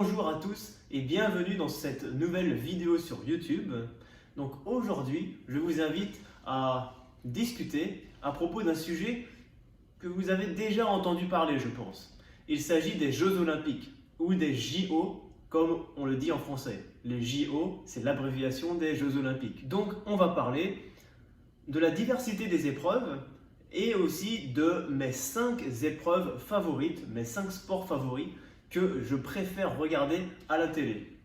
Bonjour à tous et bienvenue dans cette nouvelle vidéo sur YouTube. Donc aujourd'hui, je vous invite à discuter à propos d'un sujet que vous avez déjà entendu parler, je pense. Il s'agit des Jeux Olympiques ou des JO comme on le dit en français. Les JO, c'est l'abréviation des Jeux Olympiques. Donc on va parler de la diversité des épreuves et aussi de mes 5 épreuves favorites, mes 5 sports favoris que je préfère regarder à la télé.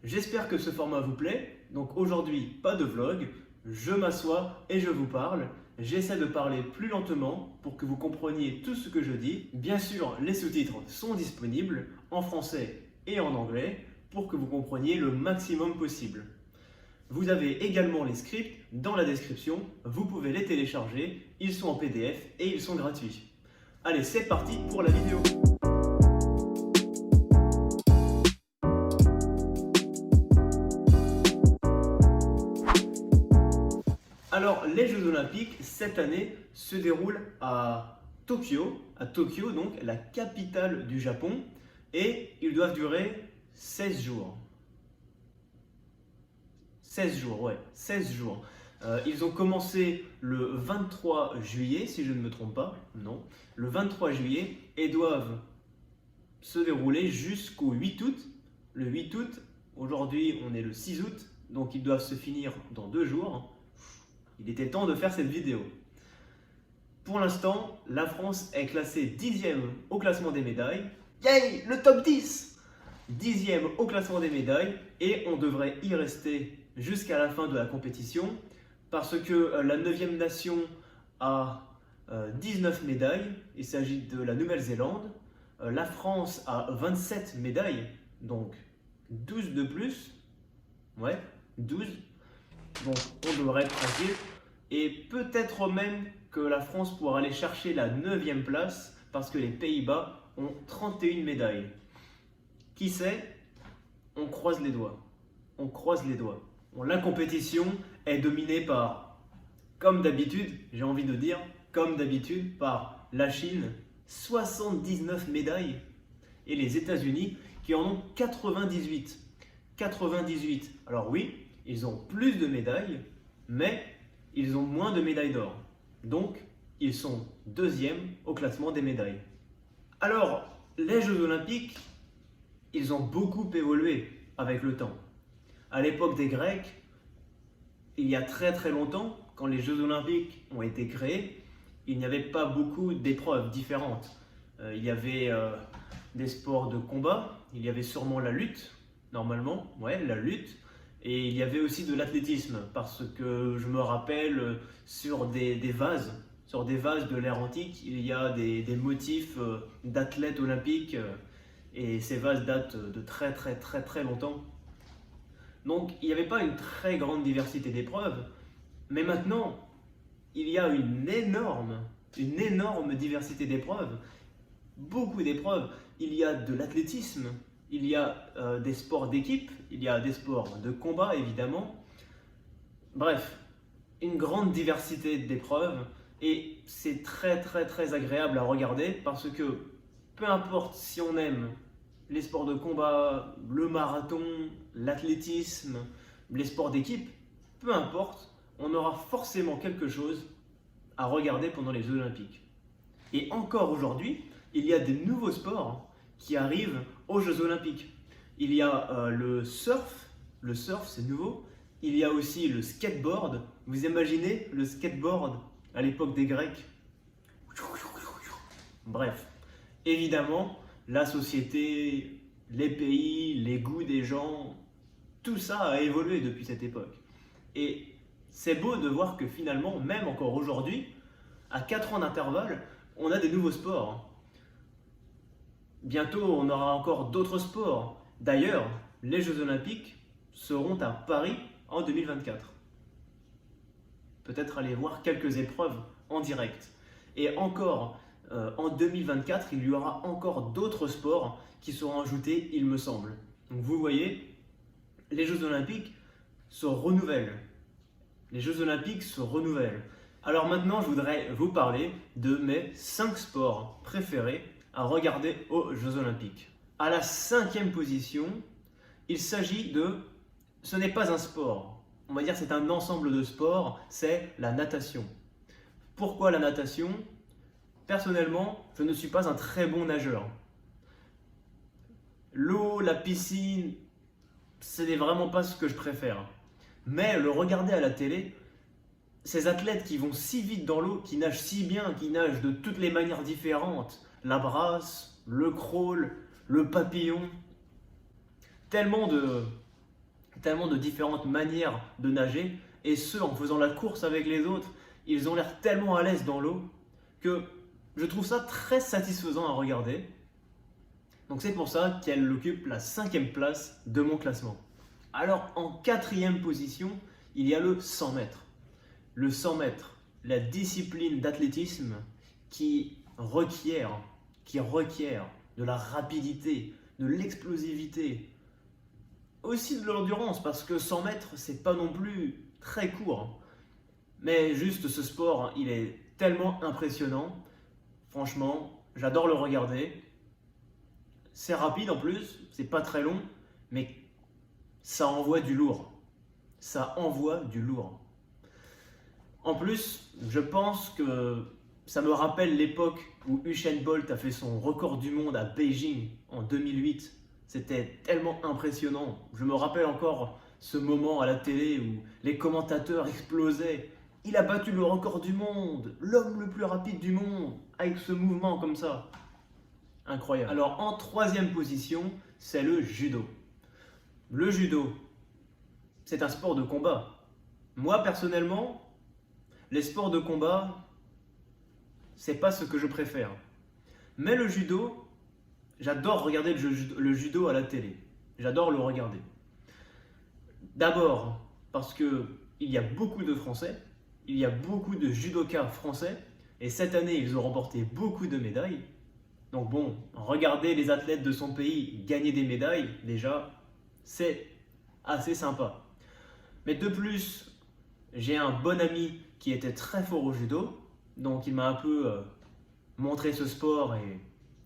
J'espère que ce format vous plaît. Donc aujourd'hui, pas de vlog, je m'assois et je vous parle. J'essaie de parler plus lentement pour que vous compreniez tout ce que je dis. Bien sûr, les sous-titres sont disponibles en français et en anglais pour que vous compreniez le maximum possible. Vous avez également les scripts dans la description, vous pouvez les télécharger, ils sont en PDF et ils sont gratuits. Allez, c'est parti pour la vidéo. Alors, les Jeux Olympiques, cette année, se déroulent à Tokyo, donc la capitale du Japon, et ils doivent durer 16 jours. 16 jours, ouais, 16 jours. Ils ont commencé le 23 juillet, si je ne me trompe pas, non, le 23 juillet, et doivent se dérouler jusqu'au 8 août. Le 8 août, aujourd'hui on est le 6 août, donc ils doivent se finir dans 2 jours. Il était temps de faire cette vidéo. Pour l'instant, la France est classée 10e au classement des médailles. Yay, le top 10! 10e au classement des médailles et on devrait y rester jusqu'à la fin de la compétition parce que la 9e nation a 19 médailles. Il s'agit de la Nouvelle-Zélande. La France a 27 médailles, donc 12 de plus. Ouais, 12. Donc on devrait être tranquille. Et peut-être même que la France pourra aller chercher la 9e place parce que les Pays-Bas ont 31 médailles. Qui sait? On croise les doigts. On croise les doigts. Bon, la compétition est dominée par, comme d'habitude, j'ai envie de dire, comme d'habitude, par la Chine, 79 médailles, et les États-Unis qui en ont 98. 98. Alors oui, ils ont plus de médailles, mais ils ont moins de médailles d'or. Donc, ils sont 2e au classement des médailles. Alors, les Jeux Olympiques, ils ont beaucoup évolué avec le temps. À l'époque des Grecs, il y a très très longtemps, quand les Jeux Olympiques ont été créés, il n'y avait pas beaucoup d'épreuves différentes. Il y avait des sports de combat, il y avait sûrement la lutte, normalement, ouais, la lutte, et il y avait aussi de l'athlétisme, parce que je me rappelle sur des vases de l'ère antique, il y a des motifs d'athlètes olympiques, et ces vases datent de très longtemps. Donc il n'y avait pas une très grande diversité d'épreuves, mais maintenant il y a une énorme diversité d'épreuves, beaucoup d'épreuves. Il y a de l'athlétisme, il y a des sports d'équipe, il y a des sports de combat évidemment. Bref, une grande diversité d'épreuves et c'est très agréable à regarder parce que peu importe si on aime les sports de combat, le marathon, l'athlétisme, les sports d'équipe, peu importe, on aura forcément quelque chose à regarder pendant les Jeux Olympiques. Et encore aujourd'hui, il y a des nouveaux sports qui arrivent aux Jeux Olympiques. Il y a le surf c'est nouveau. Il y a aussi le skateboard. Vous imaginez le skateboard à l'époque des Grecs? Bref, évidemment, la société, les pays, les goûts des gens, tout ça a évolué depuis cette époque. Et c'est beau de voir que finalement, même encore aujourd'hui, à 4 ans d'intervalle, on a des nouveaux sports. Bientôt, on aura encore d'autres sports. D'ailleurs, les Jeux Olympiques seront à Paris en 2024. Peut-être aller voir quelques épreuves en direct. Et encore, en 2024, il y aura encore d'autres sports qui seront ajoutés, il me semble. Donc vous voyez, les Jeux Olympiques se renouvellent. Les Jeux Olympiques se renouvellent. Alors maintenant, je voudrais vous parler de mes 5 sports préférés à regarder aux Jeux Olympiques. À la 5e position, il s'agit de... Ce n'est pas un sport. On va dire que c'est un ensemble de sports, c'est la natation. Pourquoi la natation? Personnellement, je ne suis pas un très bon nageur. L'eau, la piscine, ce n'est vraiment pas ce que je préfère. Mais le regarder à la télé, ces athlètes qui vont si vite dans l'eau, qui nagent si bien, qui nagent de toutes les manières différentes, la brasse, le crawl, le papillon, tellement de différentes manières de nager, et ce en faisant la course avec les autres, ils ont l'air tellement à l'aise dans l'eau que je trouve ça très satisfaisant à regarder. Donc c'est pour ça qu'elle occupe la 5e place de mon classement. Alors en 4e position, il y a le 100 mètres. Le 100 mètres, la discipline d'athlétisme qui requiert de la rapidité, de l'explosivité, aussi de l'endurance, parce que 100 mètres, c'est pas non plus très court. Mais juste ce sport, il est tellement impressionnant. Franchement, j'adore le regarder. C'est rapide en plus, c'est pas très long, mais ça envoie du lourd. Ça envoie du lourd. En plus, je pense que ça me rappelle l'époque où Usain Bolt a fait son record du monde à Beijing en 2008. C'était tellement impressionnant. Je me rappelle encore ce moment à la télé où les commentateurs explosaient. Il a battu le record du monde, l'homme le plus rapide du monde, avec ce mouvement comme ça. Incroyable. Alors en 3e position, c'est le judo. Le judo, c'est un sport de combat. Moi personnellement, les sports de combat, c'est pas ce que je préfère. Mais le judo, j'adore regarder le judo à la télé. J'adore le regarder. D'abord parce que il y a beaucoup de Français, il y a beaucoup de judokas français, et cette année ils ont remporté beaucoup de médailles. Donc bon, regarder les athlètes de son pays gagner des médailles, déjà, c'est assez sympa. Mais de plus, j'ai un bon ami qui était très fort au judo, donc il m'a un peu montré ce sport et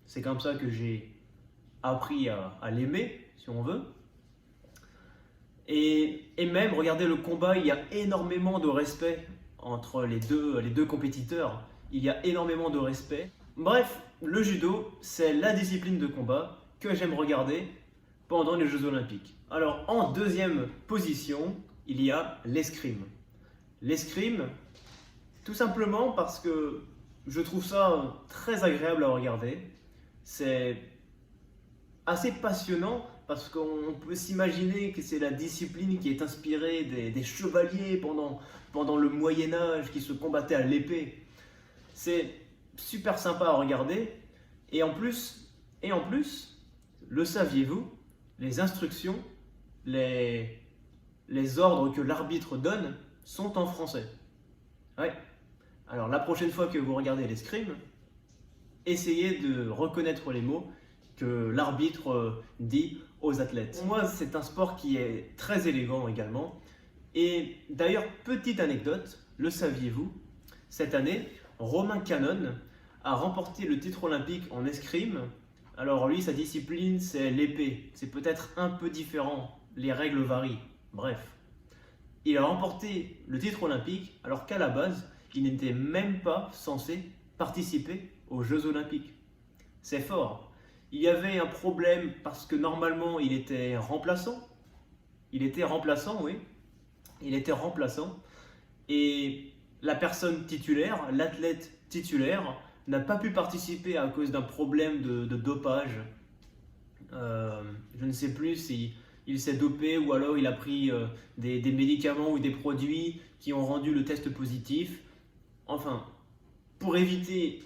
c'est comme ça que j'ai appris à l'aimer, si on veut. Et même, regardez le combat, il y a énormément de respect entre les deux compétiteurs. Il y a énormément de respect. Bref, le judo, c'est la discipline de combat que j'aime regarder pendant les Jeux Olympiques. Alors, en 2e position, il y a l'escrime. L'escrime, tout simplement parce que je trouve ça très agréable à regarder. C'est assez passionnant parce qu'on peut s'imaginer que c'est la discipline qui est inspirée des chevaliers pendant le Moyen-Âge qui se combattaient à l'épée. C'est super sympa à regarder et en plus, le saviez-vous, les instructions, les ordres que l'arbitre donne sont en français. Ouais. Alors la prochaine fois que vous regardez l'escrime, essayez de reconnaître les mots que l'arbitre dit aux athlètes. Pour moi, c'est un sport qui est très élégant également. Et d'ailleurs, petite anecdote, le saviez-vous, cette année, Romain Canon a remporté le titre olympique en escrime. Alors lui, sa discipline, c'est l'épée. C'est peut-être un peu différent, les règles varient. Bref, il a remporté le titre olympique alors qu'à la base, il n'était même pas censé participer aux Jeux olympiques. C'est fort. Il y avait un problème parce que normalement, il était remplaçant. Il était remplaçant, oui. Il était remplaçant. Et la personne titulaire, l'athlète titulaire, n'a pas pu participer à cause d'un problème de dopage. Je ne sais plus si il s'est dopé ou alors il a pris des médicaments ou des produits qui ont rendu le test positif. Enfin, pour éviter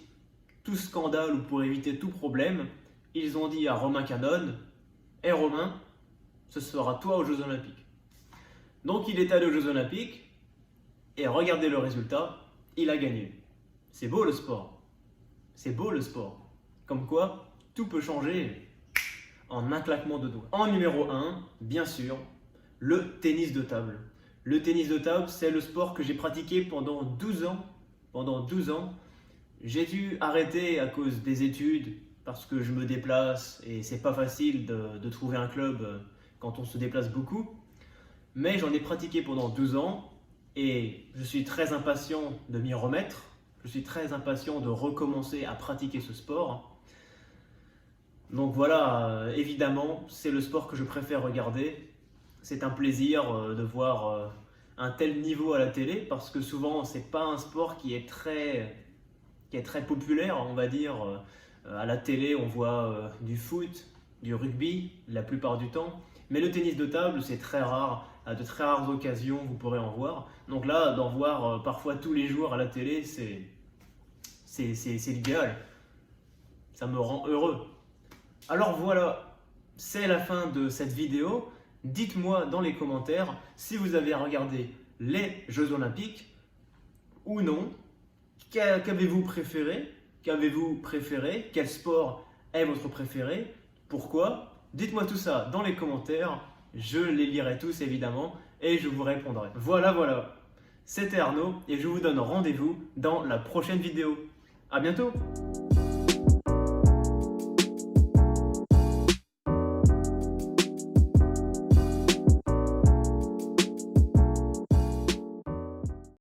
tout scandale ou pour éviter tout problème, ils ont dit à Romain Canon, « Hé Romain, ce sera toi aux Jeux Olympiques. » Donc il est allé aux Jeux Olympiques et regardez le résultat, il a gagné. C'est beau le sport. C'est beau le sport. Comme quoi, tout peut changer en un claquement de doigts. En numéro 1, bien sûr, le tennis de table. Le tennis de table, c'est le sport que j'ai pratiqué pendant 12 ans. Pendant 12 ans, j'ai dû arrêter à cause des études parce que je me déplace et c'est pas facile de trouver un club quand on se déplace beaucoup. Mais j'en ai pratiqué pendant 12 ans et je suis très impatient de m'y remettre. Je suis très impatient de recommencer à pratiquer ce sport. Donc voilà, évidemment, c'est le sport que je préfère regarder. C'est un plaisir de voir un tel niveau à la télé parce que souvent, c'est pas un sport qui est très populaire, on va dire. À la télé, on voit du foot, du rugby la plupart du temps. Mais le tennis de table, c'est très rare. À de très rares occasions, vous pourrez en voir. Donc là, d'en voir parfois tous les jours à la télé, c'est l'idéal. Ça me rend heureux. Alors voilà, c'est la fin de cette vidéo. Dites-moi dans les commentaires si vous avez regardé les Jeux Olympiques ou non. Qu'avez-vous préféré? Qu'avez-vous préféré? Quel sport est votre préféré? Pourquoi? Dites-moi tout ça dans les commentaires. Je les lirai tous évidemment et je vous répondrai. Voilà. C'était Arnaud et je vous donne rendez-vous dans la prochaine vidéo. À bientôt!